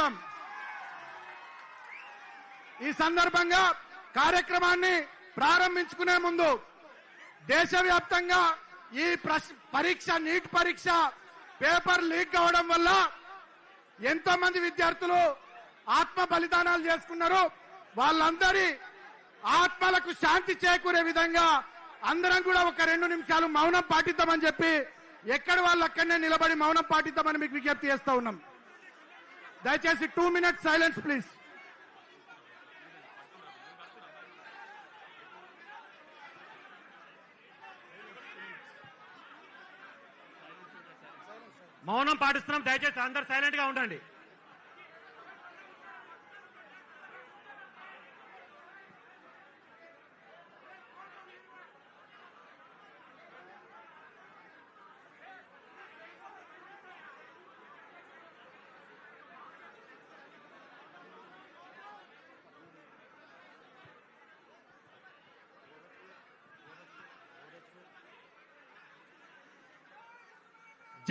చేద్దాం. ఈ సందర్భంగా కార్యక్రమాన్ని ప్రారంభించుకునే ముందు దేశవ్యాప్తంగా ఈ పరీక్ష నీట్ పరీక్ష పేపర్ లీక్ అవడం వల్ల ఎంతో మంది విద్యార్థులు ఆత్మ బలిదానాలు చేసుకున్నారు. వాళ్ళందరి ఆత్మలకు శాంతి చేకూరే విధంగా అందరం కూడా ఒక 2 నిమిషాలు మౌనం పాటిద్దామని చెప్పి ఎక్కడ వాళ్ళు అక్కడనే నిలబడి మౌనం పాటిద్దామని మీకు విజ్ఞప్తి చేస్తా ఉన్నాం. దయచేసి 2 minutes సైలెన్స్ ప్లీజ్. మౌనం పాటిస్తున్నాం. దయచేసి అందరు సైలెంట్ గా ఉండండి.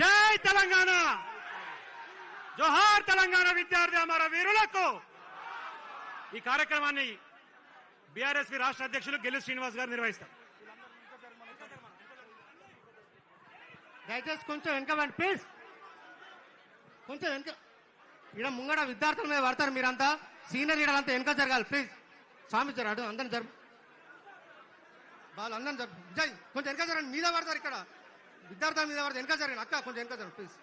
జై తెలంగాణ, జోహార్ తెలంగాణ విద్యార్థి అమర వీరులకు. ఈ కార్యక్రమాన్ని బీఆర్ఎస్పీ రాష్ట్ర అధ్యక్షులు గెల్లు శ్రీనివాస్ గారు నిర్వహిస్తారు. దయచేసి కొంచెం వెనకబండి ప్లీజ్, కొంచెం వెనక. ఇక్కడ ముంగడ విద్యార్థుల మీద పడతారు మీరంతా, సీనియర్ లీడర్ అంతా వెనక జరగాలి ప్లీజ్. స్వామి జరాడు అందరిని జరుపు, వాళ్ళందరిని జరుపు. జై కొంచెం వెనక జరగండి, మీద పడతారు ఇక్కడ విద్యార్థుల మీద పడతారు. వెనక జరగండి అక్క, కొంచెం వెనక జరగండి ప్లీజ్.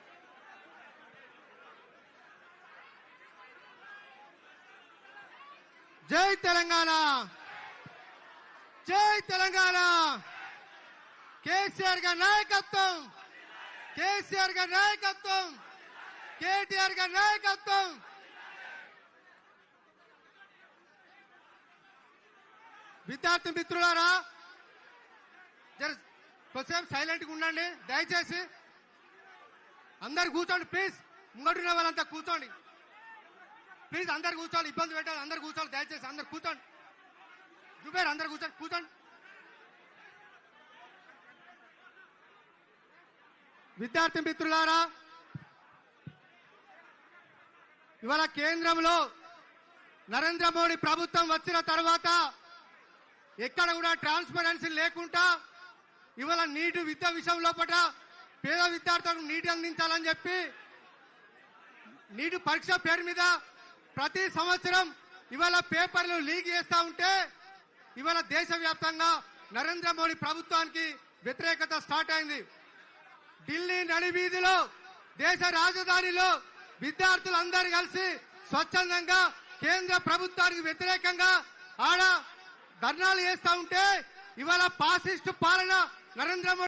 జై తెలంగాణ, జై తెలంగాణ. కేసీఆర్ గారి నాయకత్వం, కేసీఆర్ గారి నాయకత్వం, కేటీఆర్ గారి నాయకత్వం. విద్యార్థి మిత్రులారా కొంచెం సైలెంట్ గా ఉండండి దయచేసి. అందరు కూర్చోండి ప్లీజ్, ముంగడున్న వాళ్ళంతా కూర్చోండి ప్లీజ్. అందరు కూర్చోవాలి, ఇబ్బంది పెట్టాలి. అందరు కూర్చోవాలి దయచేసి, అందరు కూర్చోండి. జుబేర్ అందరు కూర్చోండి, కూర్చోండి. విద్యార్థి మిత్రులారా, ఇవాళ కేంద్రంలో నరేంద్ర మోడీ ప్రభుత్వం వచ్చిన తర్వాత ఎక్కడ కూడా ట్రాన్స్పరెన్సీ లేకుండా ఇవాళ నీటి విద్య విషయం లోపల పేద విద్యార్థులకు నీటి అందించాలని చెప్పి నీటి పరీక్ష పేరు మీద ప్రతి సంవత్సరం ఇవాళ పేపర్లు లీక్ చేస్తా ఉంటే ఇవాళ దేశవ్యాప్తంగా నరేంద్ర మోడీ ప్రభుత్వానికి వ్యతిరేకత స్టార్ట్ అయింది. ఢిల్లీ నడివీధిలో దేశ రాజధానిలో విద్యార్థులందరూ కలిసి స్వచ్ఛందంగా కేంద్ర ప్రభుత్వానికి వ్యతిరేకంగా ఆడ ధర్నాలు చేస్తా ఉంటే ఇవాళ ఫాసిస్ట్ పాలన నరేంద్ర మోడీ